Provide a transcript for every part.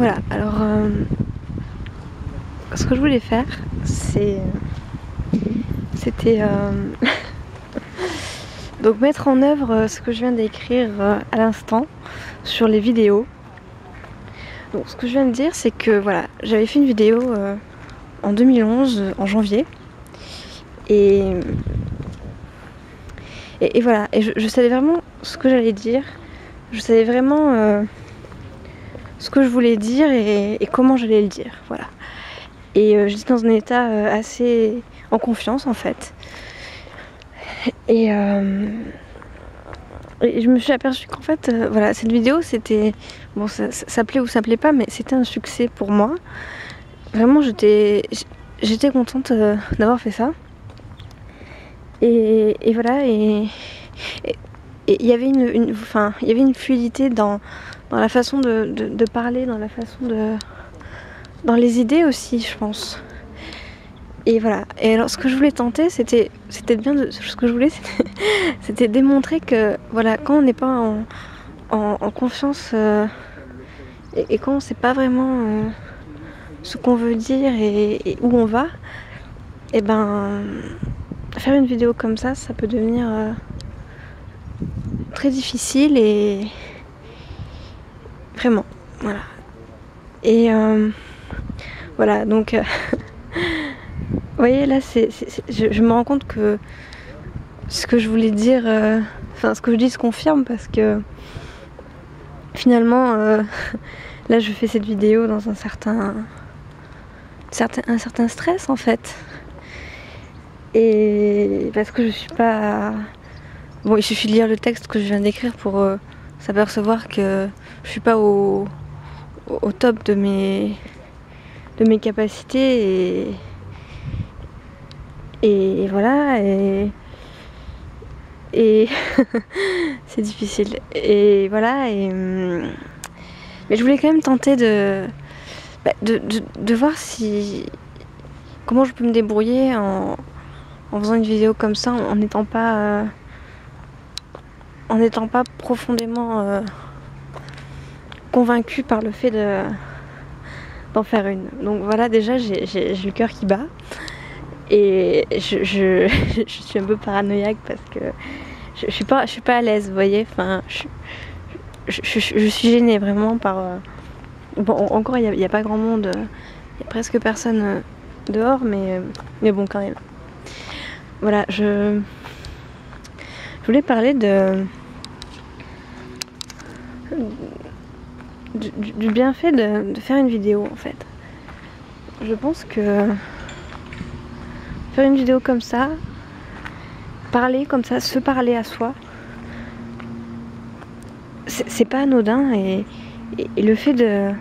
Voilà, alors ce que je voulais faire, c'était donc mettre en œuvre ce que je viens d'écrire à l'instant sur les vidéos. Donc ce que je viens de dire, c'est que voilà, j'avais fait une vidéo en 2011, en janvier, et voilà, et je savais vraiment ce que j'allais dire, je savais vraiment ce que je voulais dire et comment j'allais le dire, voilà. Et j'étais dans un état assez en confiance en fait. Et je me suis aperçue qu'en fait, voilà, cette vidéo c'était, bon, ça plaît ou ça plaît pas, mais c'était un succès pour moi. Vraiment, j'étais contente d'avoir fait ça. Et voilà, et il y avait il y avait une fluidité dans la façon de parler, dans la façon dans les idées aussi, je pense. Et voilà. Et alors, ce que je voulais tenter, c'était bien ce que je voulais, c'était démontrer que, voilà, quand on n'est pas en confiance et quand on sait pas vraiment ce qu'on veut dire et où on va, et ben, faire une vidéo comme ça peut devenir très difficile et vraiment, voilà. Et voilà, donc vous voyez là, je me rends compte que ce que je voulais dire, ce que je dis se confirme parce que finalement, là je fais cette vidéo dans un certain stress en fait. Et parce que je suis pas... Bon, il suffit de lire le texte que je viens d'écrire pour s'apercevoir que je suis pas au top de mes capacités et voilà, et c'est difficile. Et voilà, mais je voulais quand même tenter de voir comment je peux me débrouiller en faisant une vidéo comme ça, en n'étant pas profondément convaincue par le fait d'en faire une. Donc voilà, déjà j'ai le cœur qui bat et je suis un peu paranoïaque parce que je suis pas à l'aise, vous voyez. Enfin, je suis gênée vraiment par bon, encore il y a pas grand monde, il y a presque personne dehors, mais bon, quand même. Voilà, je voulais parler du bienfait de faire une vidéo en fait. Je pense que faire une vidéo comme ça, parler comme ça, se parler à soi, c'est pas anodin et le fait de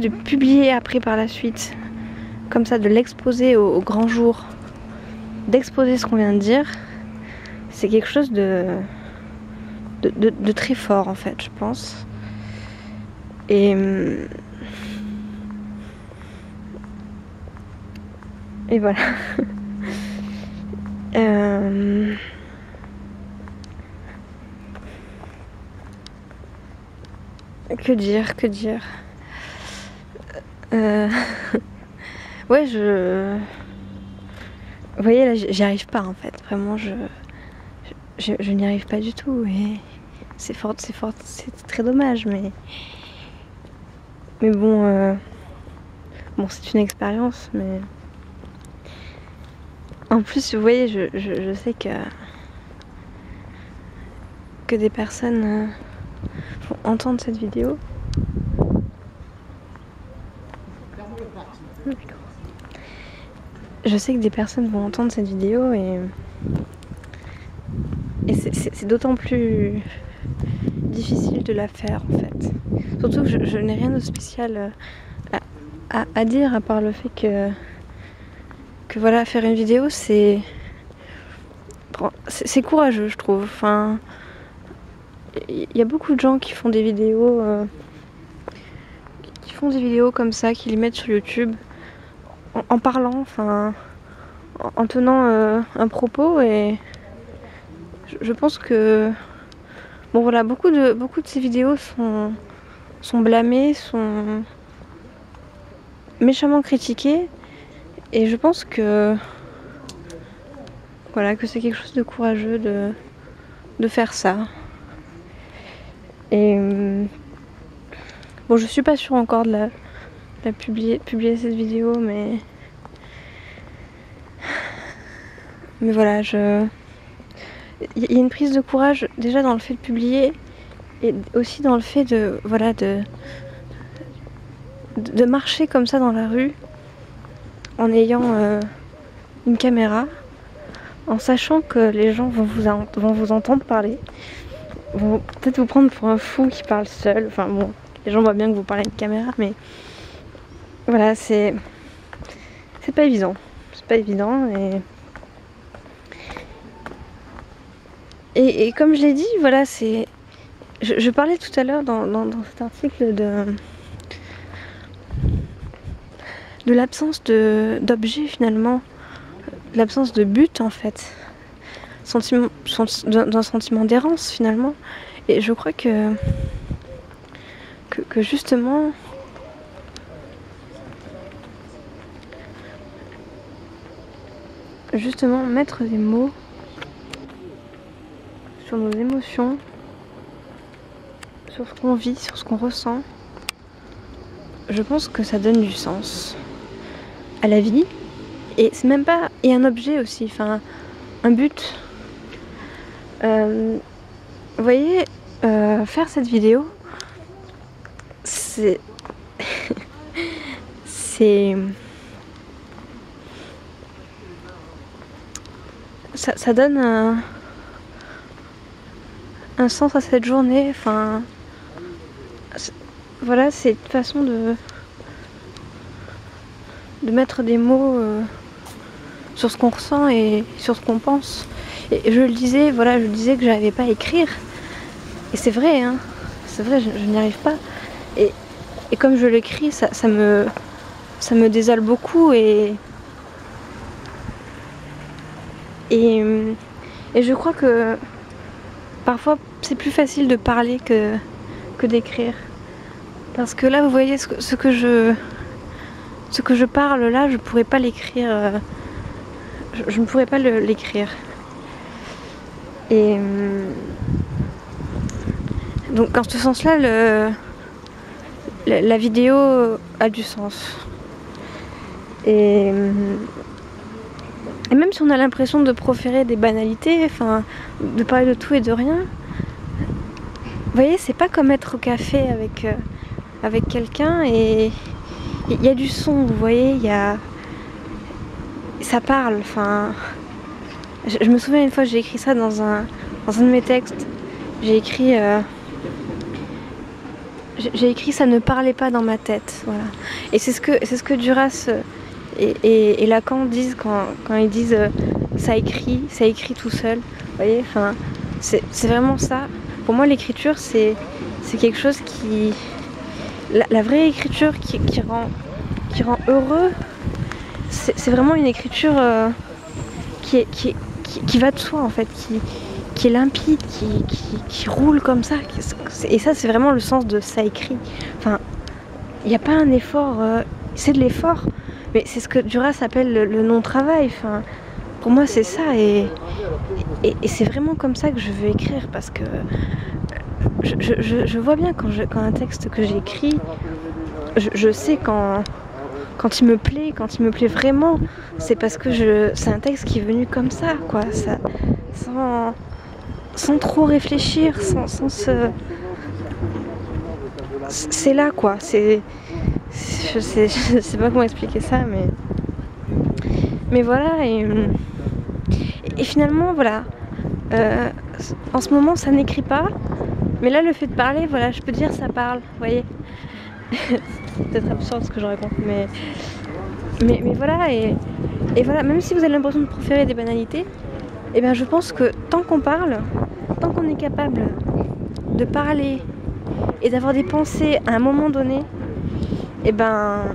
publier après par la suite, comme ça, de l'exposer au grand jour, d'exposer ce qu'on vient de dire, c'est quelque chose de très fort en fait, je pense. Et voilà. Que dire ouais, vous voyez là, j'y arrive pas en fait. Vraiment, je n'y arrive pas du tout et c'est très dommage, mais bon, c'est une expérience, mais en plus, vous voyez, je sais que des personnes vont entendre cette vidéo. Je sais que des personnes vont entendre cette vidéo et c'est d'autant plus difficile de la faire en fait. Surtout que je n'ai rien de spécial à dire à part le fait que voilà, faire une vidéo c'est courageux, je trouve. Enfin, il y a beaucoup de gens qui font des vidéos comme ça, qui les mettent sur YouTube en parlant, enfin en tenant un propos, et je pense que bon voilà, beaucoup de ces vidéos sont sont blâmés, sont méchamment critiqués. Et je pense que voilà, que c'est quelque chose de courageux de faire ça. Et bon, je suis pas sûre encore de la publier cette vidéo, mais voilà, il y a une prise de courage déjà dans le fait de publier et aussi dans le fait de voilà de marcher comme ça dans la rue en ayant une caméra, en sachant que les gens vont vous entendre parler, vont peut-être vous prendre pour un fou qui parle seul. Enfin bon, les gens voient bien que vous parlez à une caméra, mais voilà, c'est pas évident. C'est pas évident et comme je l'ai dit, voilà, c'est... Je parlais tout à l'heure dans cet article de l'absence d'objet finalement, l'absence de but en fait, d'un sentiment d'errance finalement. Et je crois que justement mettre des mots sur nos émotions, sur ce qu'on vit, sur ce qu'on ressent, je pense que ça donne du sens à la vie. Et c'est même pas... Et un objet aussi, enfin un but. Vous voyez, faire cette vidéo, c'est... ça donne un sens à cette journée. Enfin, voilà, c'est une façon de mettre des mots sur ce qu'on ressent et sur ce qu'on pense. Et je le disais, voilà, je disais que j'arrivais pas à écrire. Et c'est vrai, hein, c'est vrai, je n'y arrive pas. Et comme je l'écris, ça me désole beaucoup et je crois que parfois c'est plus facile de parler que d'écrire. Parce que là, vous voyez, ce que je parle là, je pourrais pas l'écrire. Je ne pourrais pas l'écrire. Et donc, en ce sens-là, la vidéo a du sens. Et même si on a l'impression de proférer des banalités, enfin, de parler de tout et de rien, vous voyez, c'est pas comme être au café avec quelqu'un et il y a du son, vous voyez, ça parle, enfin... Je me souviens une fois, j'ai écrit ça dans un de mes textes. J'ai écrit ça ne parlait pas dans ma tête, voilà. Et c'est ce que Duras et Lacan disent quand ils disent ça écrit tout seul. Vous voyez, enfin, c'est vraiment ça. Pour moi, l'écriture, c'est quelque chose qui... La vraie écriture qui rend heureux, c'est vraiment une écriture qui va de soi en fait, qui est limpide, qui roule comme ça. Et ça, c'est vraiment le sens de ça écrit. Enfin, il n'y a pas un effort, c'est de l'effort, mais c'est ce que Duras appelle le non-travail. Enfin, pour moi, c'est ça, et c'est vraiment comme ça que je veux écrire, parce que je vois bien quand un texte que j'écris, je sais quand il me plaît, vraiment, c'est parce que c'est un texte qui est venu comme ça, quoi, ça, sans trop réfléchir, sans se... C'est là, quoi, je sais pas comment expliquer ça, mais voilà, et finalement, voilà, en ce moment, ça n'écrit pas, mais là, le fait de parler, voilà, je peux dire ça parle, vous voyez. C'est peut-être absurde ce que je raconte, mais voilà, et voilà, même si vous avez l'impression de préférer des banalités, et bien je pense que tant qu'on parle, tant qu'on est capable de parler et d'avoir des pensées à un moment donné, et ben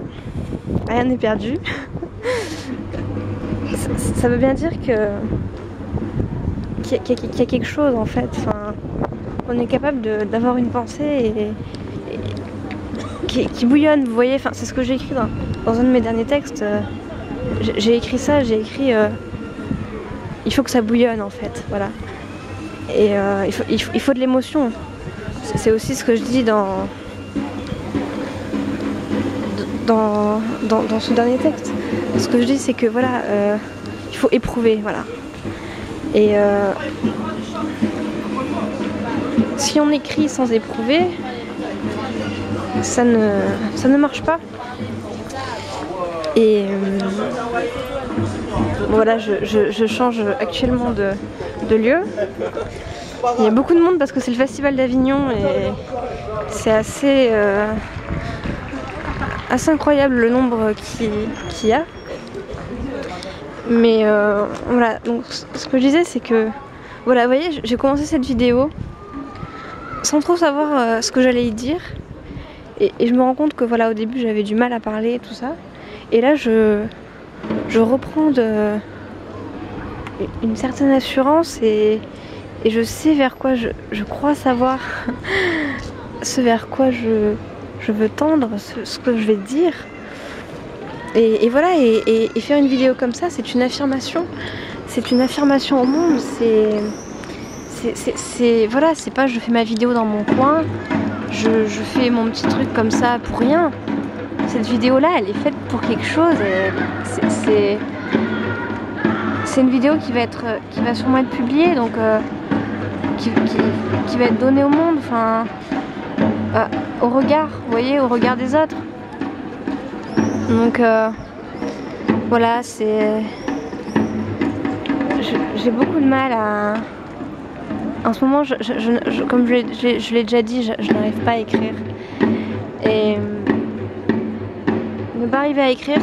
rien n'est perdu. Ça veut bien dire qu'il y a quelque chose en fait. Enfin, on est capable d'avoir une pensée qui bouillonne, vous voyez, enfin, c'est ce que j'ai écrit dans un de mes derniers textes. J'ai écrit ça, il faut que ça bouillonne en fait, voilà. Et il faut de l'émotion. C'est aussi ce que je dis dans ce dernier texte. Ce que je dis, c'est que voilà, il faut éprouver, voilà. Et si on écrit sans éprouver, ça ne marche pas. Et voilà, je change actuellement de lieu. Il y a beaucoup de monde parce que c'est le Festival d'Avignon et c'est assez incroyable le nombre qu'il y a. Mais voilà, donc ce que je disais, c'est que voilà, vous voyez, j'ai commencé cette vidéo sans trop savoir ce que j'allais y dire. Et je me rends compte que voilà, au début j'avais du mal à parler et tout ça. Et là je reprends une certaine assurance et je sais vers quoi je crois savoir ce vers quoi je veux tendre, ce que je vais dire. Et voilà, et faire une vidéo comme ça, c'est une affirmation. C'est une affirmation au monde. Voilà, c'est pas je fais ma vidéo dans mon coin, je fais mon petit truc comme ça pour rien. Cette vidéo là, elle est faite pour quelque chose. C'est une vidéo qui va sûrement être publiée, donc qui va être donnée au monde, enfin au regard, vous voyez, au regard des autres. Donc voilà, j'ai beaucoup de mal à... En ce moment, comme je l'ai déjà dit, je n'arrive pas à écrire. Et ne pas arriver à écrire,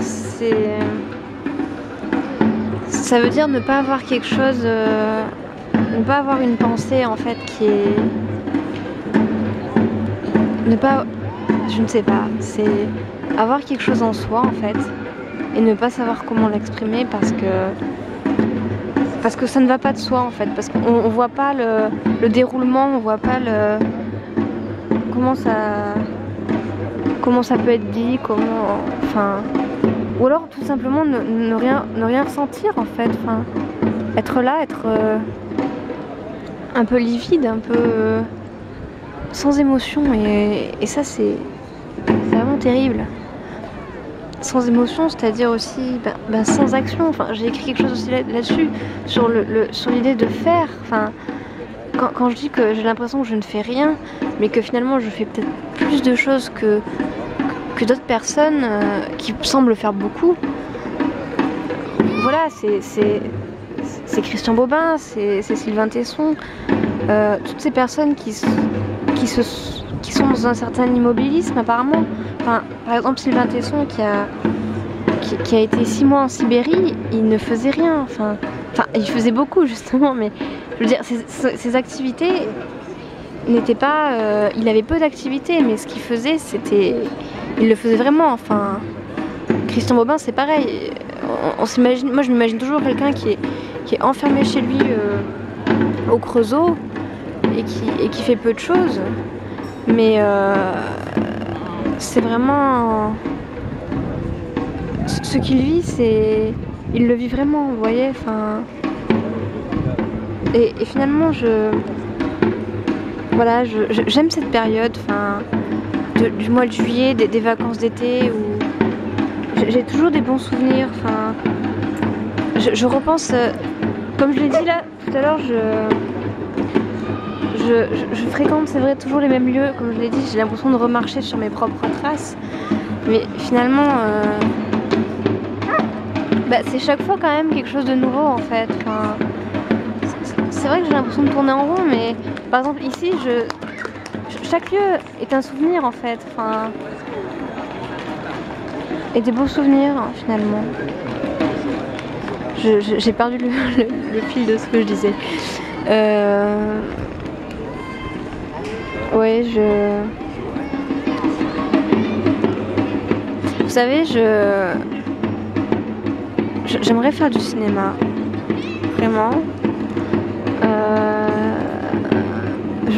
ça veut dire ne pas avoir quelque chose, ne pas avoir une pensée en fait qui est... Ne pas... Je ne sais pas, c'est avoir quelque chose en soi en fait et ne pas savoir comment l'exprimer parce que ça ne va pas de soi en fait, parce qu'on voit pas le déroulement, on voit pas comment ça peut être dit, enfin, ou alors tout simplement ne rien ressentir en fait, enfin, être là, être un peu livide, un peu sans émotion, et ça c'est vraiment terrible. Sans émotion, c'est-à-dire aussi sans action. Enfin, j'ai écrit quelque chose aussi là-dessus, sur l'idée de faire. Enfin, quand je dis que j'ai l'impression que je ne fais rien, mais que finalement je fais peut-être plus de choses que d'autres personnes qui semblent faire beaucoup. Voilà, c'est Christian Bobin, c'est Sylvain Tesson, toutes ces personnes qui sont dans un certain immobilisme apparemment. Enfin, par exemple Sylvain Tesson qui a été 6 mois en Sibérie, il ne faisait rien. Enfin, il faisait beaucoup justement, mais je veux dire, ses activités n'étaient pas... il avait peu d'activités, mais ce qu'il faisait, il le faisait vraiment. Enfin, Christian Bobin, c'est pareil. Moi je m'imagine toujours quelqu'un qui est enfermé chez lui au Creusot et qui fait peu de choses. Mais c'est vraiment... Ce qu'il vit, il le vit vraiment, vous voyez, enfin... Et finalement, voilà, j'aime cette période, enfin, du mois de juillet, des vacances d'été, où j'ai toujours des bons souvenirs, enfin... Je repense, comme je l'ai dit là, tout à l'heure, je fréquente, c'est vrai, toujours les mêmes lieux. Comme je l'ai dit, j'ai l'impression de remarcher sur mes propres traces. Mais finalement, c'est chaque fois quand même quelque chose de nouveau en fait. Enfin, c'est vrai que j'ai l'impression de tourner en rond, mais par exemple ici, chaque lieu est un souvenir en fait. Enfin, et des beaux souvenirs finalement. J'ai perdu le fil de ce que je disais. Ouais, vous savez, j'aimerais faire du cinéma, vraiment.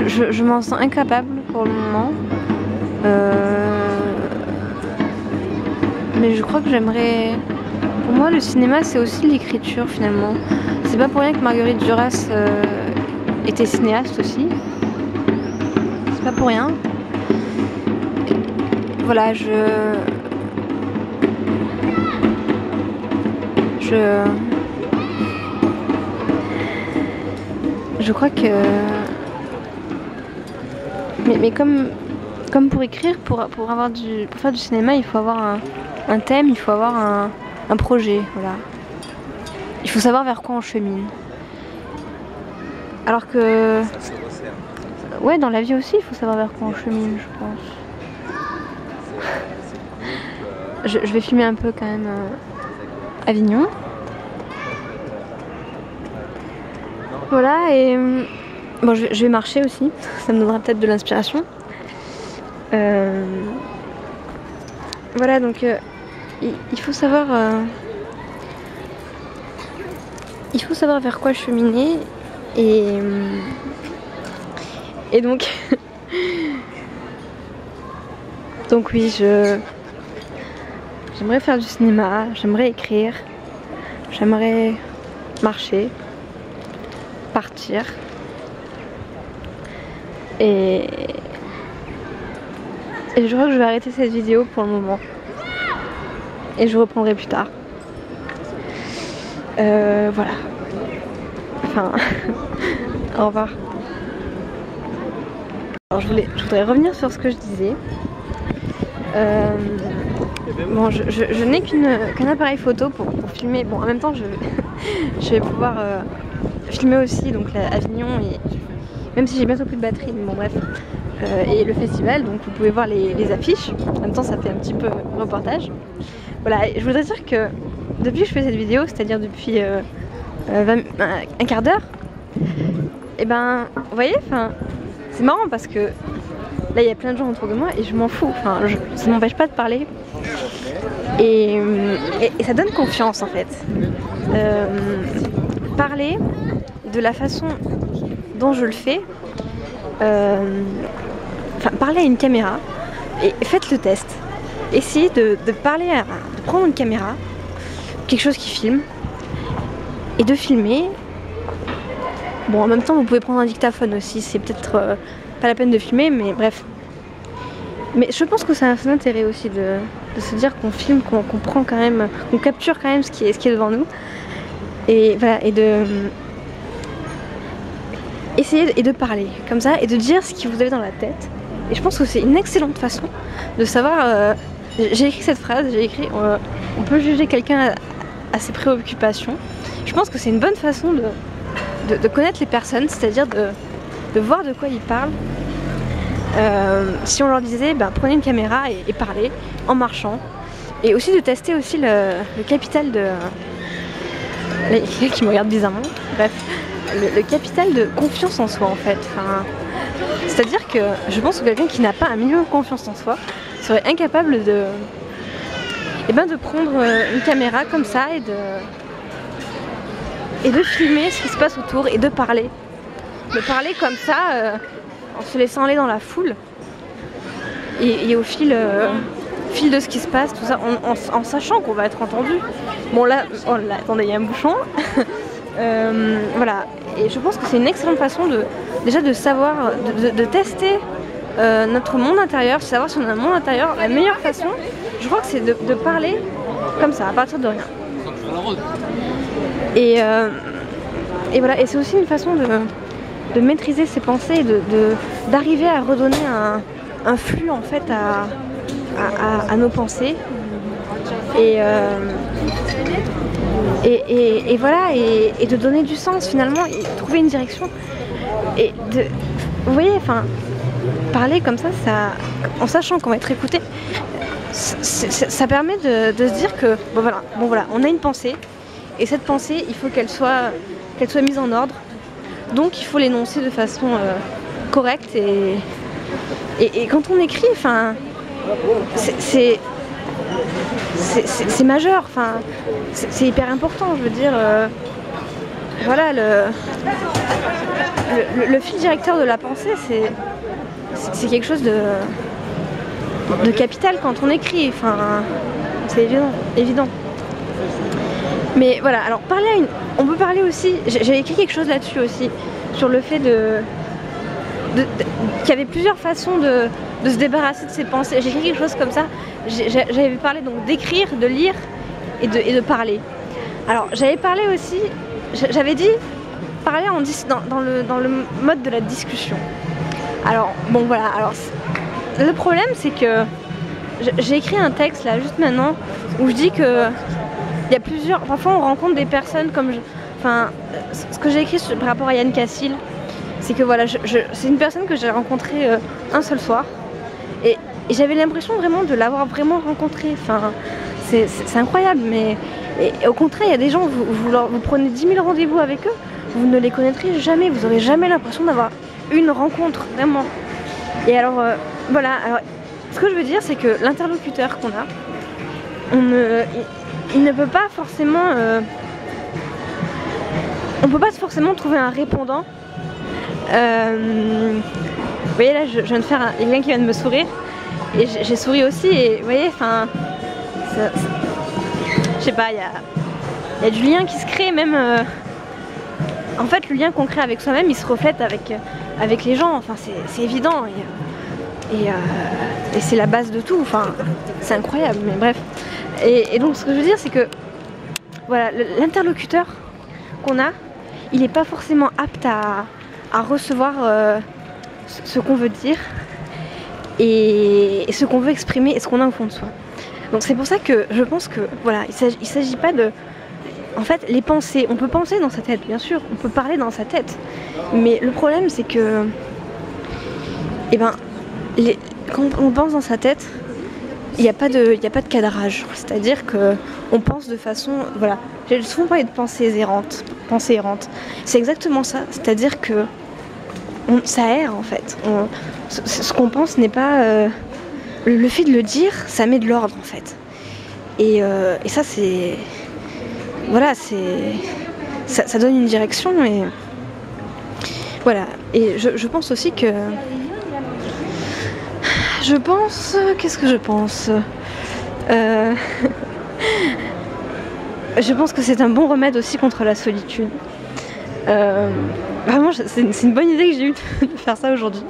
Je m'en sens incapable pour le moment. mais je crois que j'aimerais... Pour moi, le cinéma, c'est aussi l'écriture, finalement. C'est pas pour rien que Marguerite Duras était cinéaste aussi. C'est pas pour rien. Voilà, je crois que... Mais comme pour écrire, pour faire du cinéma, il faut avoir un thème, il faut avoir un projet, voilà. Il faut savoir vers quoi on chemine. Alors que... Ouais, dans la vie aussi, il faut savoir vers quoi on chemine, je pense. Je vais filmer un peu quand même Avignon. Voilà, et bon, je vais marcher aussi, ça me donnera peut-être de l'inspiration. Voilà, donc il faut savoir vers quoi cheminer, et donc donc oui, j'aimerais faire du cinéma, j'aimerais écrire, j'aimerais marcher, partir, et je crois que je vais arrêter cette vidéo pour le moment et je reprendrai plus tard. Voilà. Enfin, au revoir. Alors je voudrais revenir sur ce que je disais. Bon, je n'ai qu'un appareil photo pour filmer. Bon, en même temps, je vais pouvoir filmer aussi donc Avignon, et même si j'ai bientôt plus de batterie, mais bon bref. Et le festival, donc vous pouvez voir les affiches. En même temps, ça fait un petit peu reportage. Voilà, et je voudrais dire que depuis que je fais cette vidéo, c'est-à-dire depuis un quart d'heure, et ben, vous voyez, c'est marrant parce que là, il y a plein de gens autour de moi et je m'en fous. Ça m'empêche pas de parler. Et ça donne confiance en fait. Parler de la façon dont je le fais. Parler à une caméra, et faites le test. Essayez de prendre une caméra, quelque chose qui filme, et de filmer. Bon, en même temps, vous pouvez prendre un dictaphone aussi, c'est peut-être pas la peine de filmer, mais bref. Mais je pense que ça a son intérêt aussi de se dire qu'on filme, qu'on prend quand même, qu'on capture quand même ce qui est devant nous. Et voilà, et de essayer de parler comme ça, et de dire ce que vous avez dans la tête. Et je pense que c'est une excellente façon de savoir... j'ai écrit cette phrase, on peut juger quelqu'un à ses préoccupations. Je pense que c'est une bonne façon de connaître les personnes, c'est-à-dire de voir de quoi ils parlent. Si on leur disait, prenez une caméra et parlez en marchant. Et aussi de tester aussi le capital de... Il y a quelqu'un qui me regarde bizarrement. Bref, le capital de confiance en soi en fait. C'est-à-dire que je pense que quelqu'un qui n'a pas un minimum de confiance en soi serait incapable de prendre une caméra comme ça et de filmer ce qui se passe autour et de parler. De parler comme ça, en se laissant aller dans la foule et au fil de ce qui se passe, tout ça, en sachant qu'on va être entendu. Bon là, attendez, il y a un bouchon. Voilà, et je pense que c'est une excellente façon déjà de savoir, de tester notre monde intérieur, savoir si on a un monde intérieur. La meilleure façon, je crois que c'est de parler comme ça, à partir de rien. Et voilà, et c'est aussi une façon de maîtriser ses pensées, d'arriver à redonner un flux en fait à nos pensées. Et voilà, et de donner du sens finalement, et trouver une direction. Et vous voyez, parler comme ça, en sachant qu'on va être écouté, ça permet de se dire que bon voilà, on a une pensée, et cette pensée, il faut qu'elle soit mise en ordre. Donc il faut l'énoncer de façon correcte, et quand on écrit, c'est majeur, c'est hyper important, je veux dire. Voilà, le fil directeur de la pensée, c'est quelque chose de capital quand on écrit. évident. Mais voilà, alors parler à une... On peut parler aussi, j'avais écrit quelque chose là-dessus aussi, sur le fait qu'il y avait plusieurs façons de se débarrasser de ses pensées. J'ai écrit quelque chose comme ça, j'avais parlé donc d'écrire, de lire et de parler. Alors j'avais parlé aussi, j'avais dit parler dans le mode de la discussion. Alors bon voilà, alors le problème c'est que j'ai écrit un texte là juste maintenant où je dis que il y a plusieurs, parfois on rencontre des personnes comme enfin ce que j'ai écrit par rapport à Yann Cassil, c'est que voilà, c'est une personne que j'ai rencontrée un seul soir et j'avais l'impression vraiment de l'avoir vraiment rencontrée, enfin c'est incroyable, mais et au contraire il y a des gens, vous prenez 10 000 rendez-vous avec eux, vous ne les connaîtrez jamais, vous n'aurez jamais l'impression d'avoir une rencontre, vraiment. Et alors voilà, alors, ce que je veux dire c'est que l'interlocuteur qu'on a, il ne peut pas forcément on peut pas forcément trouver un répondant. Vous voyez là je viens de faire quelqu'un qui vient de me sourire et j'ai souri aussi et vous voyez enfin je sais pas, il y a du lien qui se crée même en fait le lien qu'on crée avec soi-même il se reflète avec les gens, enfin c'est évident et c'est la base de tout, enfin c'est incroyable, mais bref. Et donc ce que je veux dire c'est que voilà, l'interlocuteur qu'on a, il n'est pas forcément apte à recevoir ce qu'on veut dire et ce qu'on veut exprimer et ce qu'on a au fond de soi. Donc c'est pour ça que je pense que voilà, il s'agit pas de... En fait, les pensées, on peut penser dans sa tête, bien sûr, on peut parler dans sa tête, mais le problème c'est que quand on pense dans sa tête, il n'y a pas de cadrage, c'est-à-dire qu'on pense de façon, voilà, j'ai souvent parlé de pensée errante, c'est exactement ça, c'est-à-dire que ça erre en fait, ce qu'on pense n'est pas, le fait de le dire, ça met de l'ordre en fait, et ça c'est, voilà, ça donne une direction et voilà, et je pense aussi que qu'est-ce que je pense je pense que c'est un bon remède aussi contre la solitude. Vraiment, c'est une bonne idée que j'ai eue de faire ça aujourd'hui.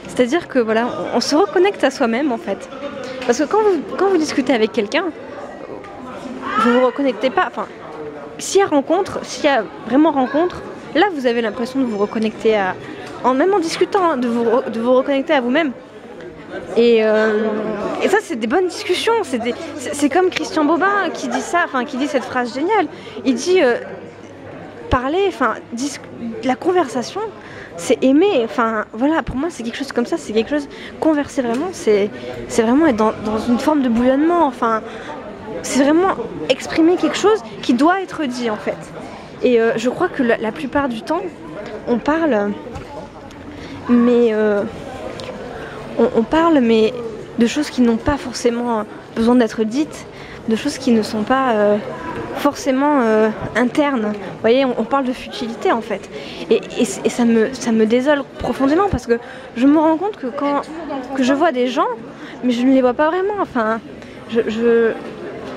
C'est-à-dire que voilà, on se reconnecte à soi-même en fait. Parce que quand vous discutez avec quelqu'un, vous vous reconnectez pas. Enfin, s'il y a vraiment rencontre, là vous avez l'impression de vous reconnecter même en discutant, hein, de vous reconnecter à vous-même. Et ça c'est des bonnes discussions, c'est comme Christian Bobin qui dit ça, enfin qui dit cette phrase géniale. Il dit parler, enfin la conversation c'est aimer, enfin voilà, pour moi c'est quelque chose comme ça, c'est quelque chose, converser vraiment, c'est vraiment être dans une forme de bouillonnement, enfin c'est vraiment exprimer quelque chose qui doit être dit en fait. Et je crois que la plupart du temps on parle, mais on parle mais de choses qui n'ont pas forcément besoin d'être dites, de choses qui ne sont pas forcément internes. Vous voyez, on parle de futilité en fait. Et ça me désole profondément parce que je me rends compte que que je vois des gens, mais je ne les vois pas vraiment. Enfin,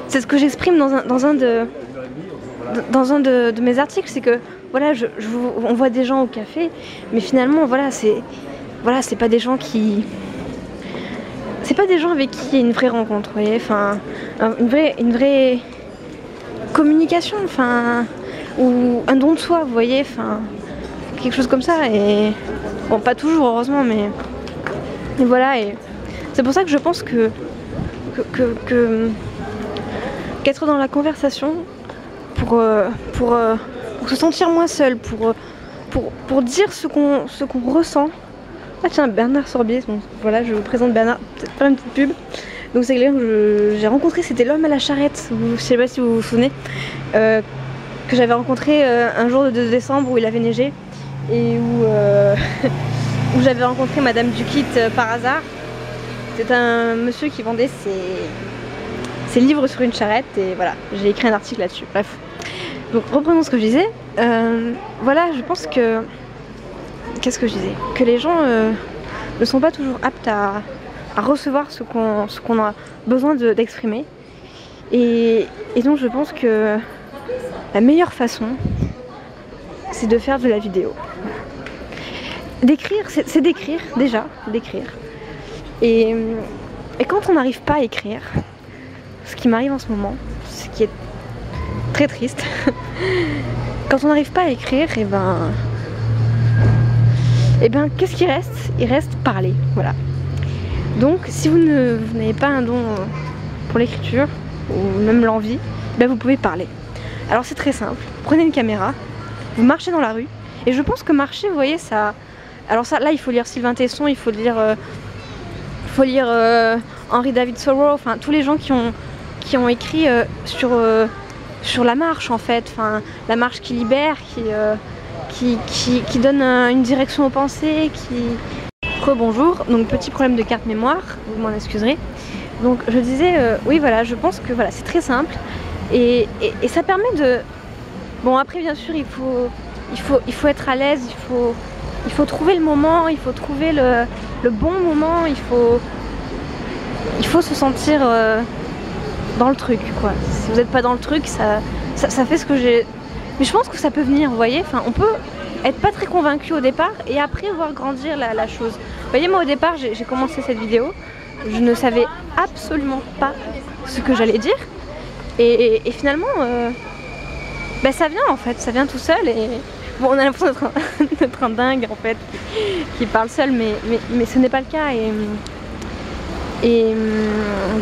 c'est ce que j'exprime dans un de mes articles, c'est que voilà, on voit des gens au café, mais finalement voilà, c'est pas des gens qui... C'est pas des gens avec qui il y a une vraie rencontre, vous voyez, enfin, une vraie communication, enfin, ou un don de soi, vous voyez, enfin, quelque chose comme ça, et bon, pas toujours, heureusement, mais et voilà, et c'est pour ça que je pense qu'être dans la conversation pour se sentir moins seul, pour dire ce qu'on ressent. Ah tiens, Bernard Sorbier, bon, voilà, je vous présente Bernard, peut-être faire une petite pub. Donc c'est quelqu'un que j'ai rencontré, c'était l'homme à la charrette, je sais pas si vous vous souvenez, que j'avais rencontré un jour de 2 décembre où il avait neigé et où j'avais rencontré Madame Duquit par hasard. C'est un monsieur qui vendait ses livres sur une charrette et voilà, j'ai écrit un article là-dessus, bref. Donc reprenons ce que je disais, voilà, je pense que... Qu'est-ce que je disais? Que les gens ne sont pas toujours aptes à recevoir ce qu'on a besoin d'exprimer. Et donc je pense que la meilleure façon, c'est de faire de la vidéo. D'écrire, c'est d'écrire, déjà, d'écrire. Et quand on n'arrive pas à écrire, ce qui m'arrive en ce moment, ce qui est très triste, quand on n'arrive pas à écrire, et ben qu'est-ce qui reste? Il reste parler, voilà. Donc si vous n'avez pas un don pour l'écriture, ou même l'envie, ben vous pouvez parler. Alors c'est très simple, prenez une caméra, vous marchez dans la rue, et je pense que marcher, vous voyez, ça... Alors ça, là il faut lire Sylvain Tesson, il faut lire Henry David Thoreau, enfin tous les gens qui ont écrit sur la marche en fait, enfin la marche qui libère, qui donne une direction aux pensées, Rebonjour, donc petit problème de carte mémoire, vous m'en excuserez. Donc je disais, oui voilà, je pense que voilà, c'est très simple et ça permet de... Bon après bien sûr il faut être à l'aise, il faut trouver le moment, il faut trouver le bon moment, il faut se sentir dans le truc quoi. Si vous n'êtes pas dans le truc, ça fait ce que j'ai... Mais je pense que ça peut venir, vous voyez, enfin on peut être pas très convaincu au départ et après voir grandir la chose. Vous voyez, moi au départ j'ai commencé cette vidéo, je ne savais absolument pas ce que j'allais dire et finalement ben ça vient en fait, ça vient tout seul et bon on a l'impression d'être un dingue en fait qui parle seul mais ce n'est pas le cas et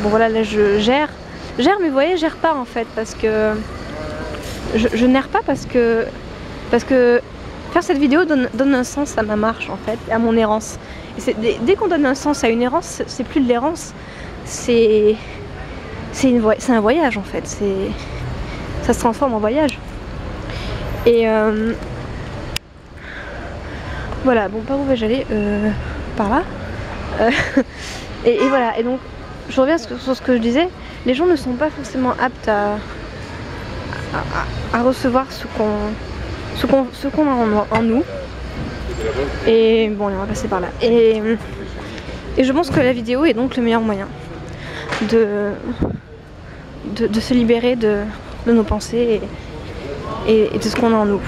bon voilà là je gère mais vous voyez je gère pas en fait parce que je n'erre pas parce que faire cette vidéo donne un sens à ma marche en fait, à mon errance. Et dès qu'on donne un sens à une errance, c'est plus de l'errance, c'est un voyage en fait, ça se transforme en voyage. Et voilà, bon par où vais-je aller par là. Et voilà, et donc je reviens sur ce que je disais, les gens ne sont pas forcément aptes à recevoir ce qu'on a en nous. Et bon, on va passer par là. Et je pense que la vidéo est donc le meilleur moyen de se libérer de nos pensées et de ce qu'on a en nous.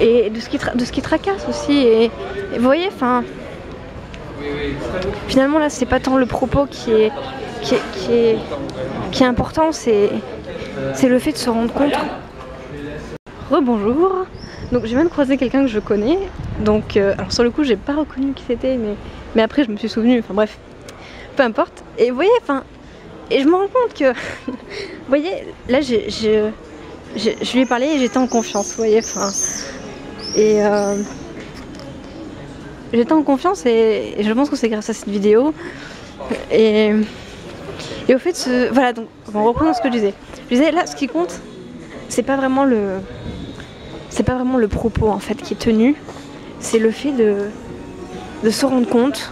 Et de ce qui tracasse aussi. Et vous voyez, enfin, finalement là, c'est pas tant le propos qui est important, c'est le fait de se rendre compte. Rebonjour. Donc j'ai même croisé quelqu'un que je connais. Donc alors sur le coup j'ai pas reconnu qui c'était, mais après je me suis souvenue. Enfin bref, peu importe. Et vous voyez, enfin, et je me rends compte que, vous voyez, là je lui ai parlé et j'étais en confiance. Vous voyez, enfin, et j'étais en confiance et je pense que c'est grâce à cette vidéo. Et au fait, voilà, donc en reprenant ce que je disais. Je disais là, ce qui compte, c'est pas vraiment le propos en fait qui est tenu, c'est le fait de se rendre compte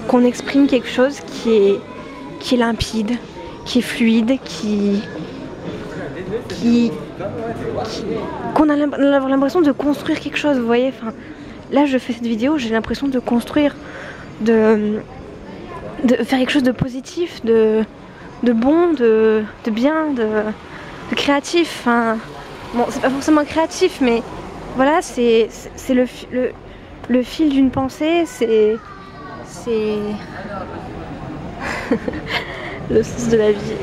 qu'on exprime quelque chose qui est limpide, qui est fluide, qu'on a l'impression de construire quelque chose, vous voyez. Enfin, là je fais cette vidéo, j'ai l'impression de construire, de faire quelque chose de positif, de bon, de bien, de créatif. Enfin, bon, c'est pas forcément créatif, mais voilà, c'est le fil d'une pensée, c'est le sens de la vie.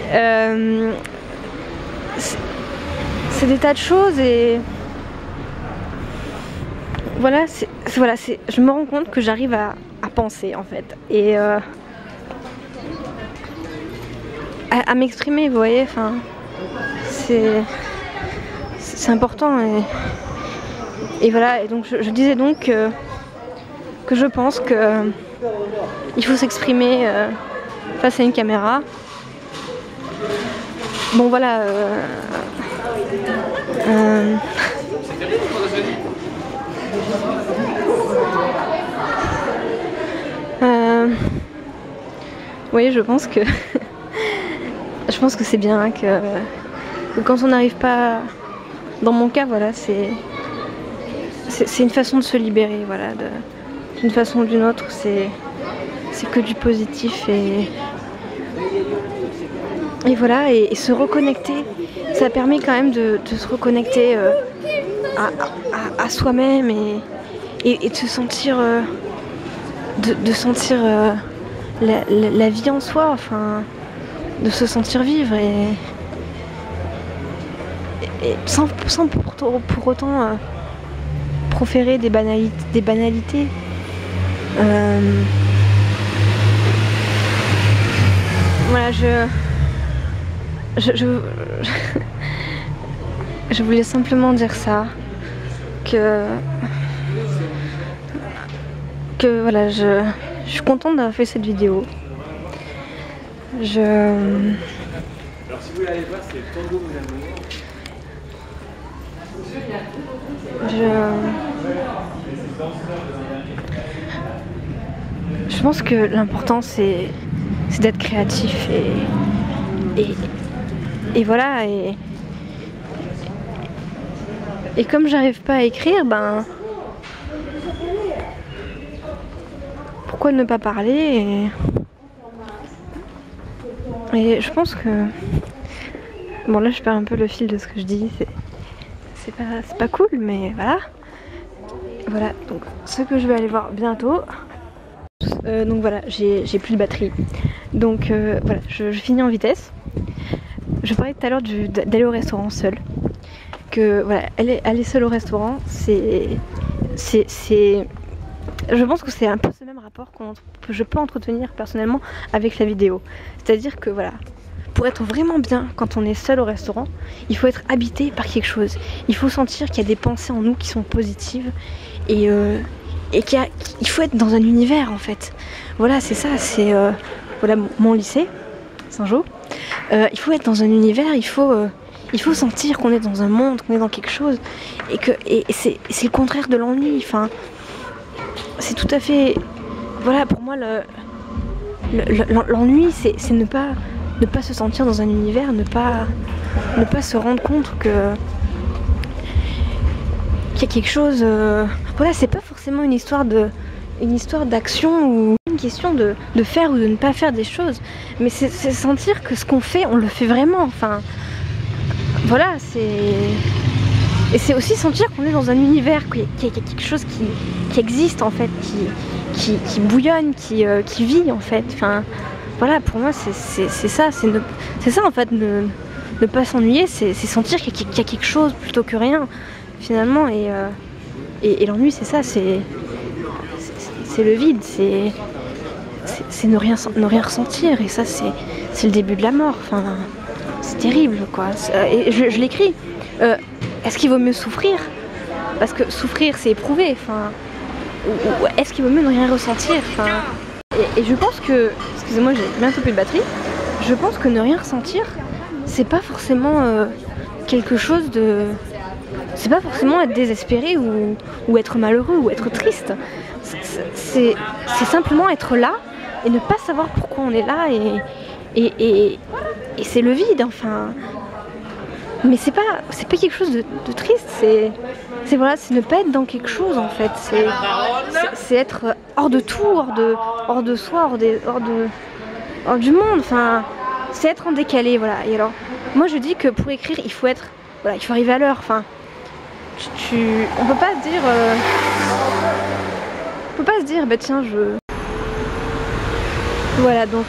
C'est des tas de choses et voilà, je me rends compte que j'arrive à penser en fait et à m'exprimer, vous voyez, enfin, c'est important et voilà, et donc je disais donc que je pense que il faut s'exprimer face à une caméra. Bon voilà, oui, je pense que c'est bien que quand on n'arrive pas, dans mon cas, voilà, c'est une façon de se libérer, voilà, d'une façon ou d'une autre, c'est que du positif Et voilà, et se reconnecter, ça permet quand même de se reconnecter à soi-même et de se sentir, de sentir la vie en soi, enfin, de se sentir vivre et sans pour autant proférer des banalités. Voilà, je voulais simplement dire ça, que voilà, je suis contente d'avoir fait cette vidéo. Alors si vous voulez aller voir, c'est Tango Mon Amour. Je pense que l'important c'est d'être créatif et voilà, et comme j'arrive pas à écrire, ben pourquoi ne pas parler et je pense que bon, là je perds un peu le fil de ce que je dis, c'est pas cool, mais voilà, donc ce que je vais aller voir bientôt. Donc voilà, j'ai plus de batterie, donc voilà, je finis en vitesse. Je parlais tout à l'heure d'aller au restaurant seule, que voilà, aller seule au restaurant, je pense que c'est un peu ce même rapport que je peux entretenir personnellement avec la vidéo. C'est-à-dire que voilà, pour être vraiment bien quand on est seul au restaurant, il faut être habité par quelque chose. Il faut sentir qu'il y a des pensées en nous qui sont positives et qu'il faut être dans un univers en fait. Voilà, c'est ça, c'est voilà mon lycée, Saint-Jean. Il faut être dans un univers, il faut sentir qu'on est dans un monde, qu'on est dans quelque chose et c'est le contraire de l'ennui. Enfin, c'est tout à fait, voilà, pour moi l'ennui c'est ne pas se sentir dans un univers, ne pas se rendre compte qu'il y a quelque chose, voilà, c'est pas forcément une histoire d'action ou une question de faire ou de ne pas faire des choses, mais c'est sentir que ce qu'on fait, on le fait vraiment, enfin voilà, et c'est aussi sentir qu'on est dans un univers, qu'il y a quelque chose qui existe en fait, qui bouillonne, qui vit en fait, enfin voilà, pour moi c'est ça, c'est ça en fait, ne pas s'ennuyer, c'est sentir qu'il y a quelque chose plutôt que rien finalement, et l'ennui c'est ça, c'est le vide, c'est ne rien ressentir, et ça c'est le début de la mort, enfin c'est terrible quoi. Et je l'écris, est-ce qu'il vaut mieux souffrir, parce que souffrir c'est éprouver, enfin, ou est-ce qu'il vaut mieux ne rien ressentir, enfin, et je pense que, excusez-moi, j'ai bientôt plus de batterie, je pense que ne rien ressentir c'est pas forcément quelque chose de, c'est pas forcément être désespéré ou être malheureux ou être triste, c'est simplement être là et ne pas savoir pourquoi on est là, et c'est le vide, enfin, mais c'est pas quelque chose de triste, c'est voilà, c'est ne pas être dans quelque chose en fait, c'est être hors de tout, hors de soi, hors du monde, enfin c'est être en décalé, voilà. Et alors moi je dis que pour écrire il faut arriver à l'heure, enfin on peut pas se dire bah tiens voilà, donc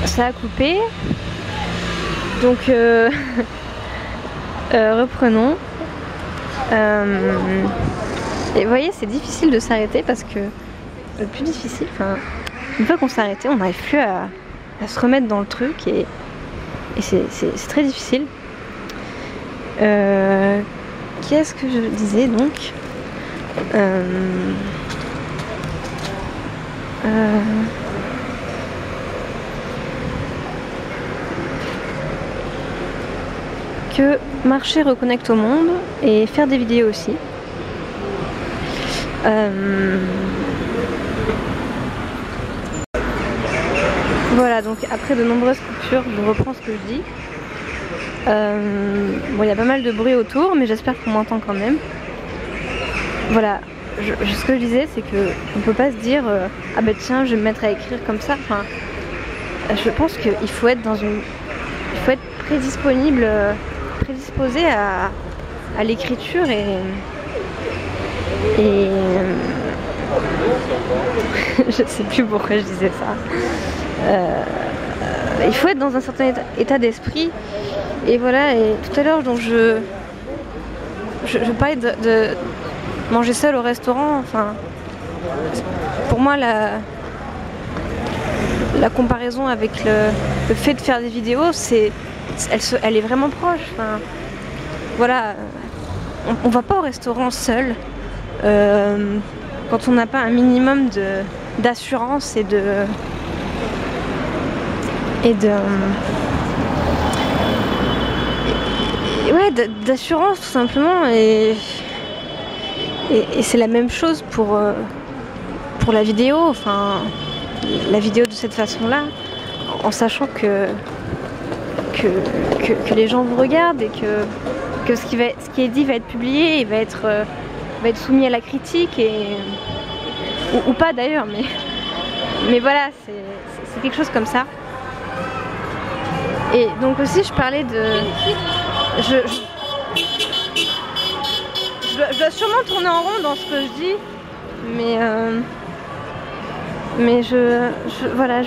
ça a coupé, donc reprenons. Et vous voyez, c'est difficile de s'arrêter, parce que le plus difficile, enfin, une fois qu'on s'est arrêté, on n'arrive plus à se remettre dans le truc, et c'est très difficile. Qu'est-ce que je disais donc? Que marcher reconnecte au monde, et faire des vidéos aussi. Voilà, donc après de nombreuses coupures, je reprends ce que je dis. Bon, il y a pas mal de bruit autour, mais j'espère qu'on m'entend quand même. Voilà, ce que je disais, c'est que on peut pas se dire ah bah tiens, je vais me mettre à écrire comme ça. Enfin, je pense qu'il faut être prédisposé à l'écriture et je sais plus pourquoi je disais ça. Il faut être dans un certain état d'esprit. Et voilà, et tout à l'heure, donc je parlais de manger seul au restaurant. Enfin, pour moi, la comparaison avec le fait de faire des vidéos, elle est vraiment proche. Enfin, voilà, on va pas au restaurant seul quand on n'a pas un minimum d'assurance et d'assurance tout simplement, et c'est la même chose pour la vidéo. Enfin, la vidéo de cette façon-là, en sachant que les gens vous regardent et que ce qui est dit va être publié et va être soumis à la critique ou pas d'ailleurs, mais voilà, c'est quelque chose comme ça. Et donc aussi je parlais de... Je dois sûrement tourner en rond dans ce que je dis, mais voilà,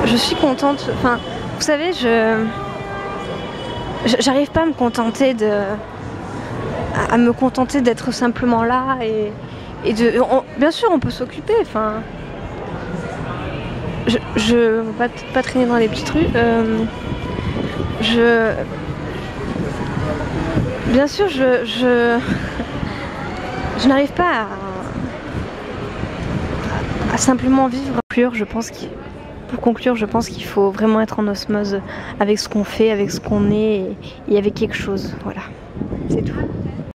je suis contente. Enfin, vous savez, j'arrive pas à me contenter d'être simplement là et bien sûr on peut s'occuper. Enfin, je vais pas traîner dans les petits trucs. Bien sûr, je n'arrive pas à simplement vivre. Pour conclure, je pense qu'il faut vraiment être en osmose avec ce qu'on fait, avec ce qu'on est et avec quelque chose. Voilà, c'est tout.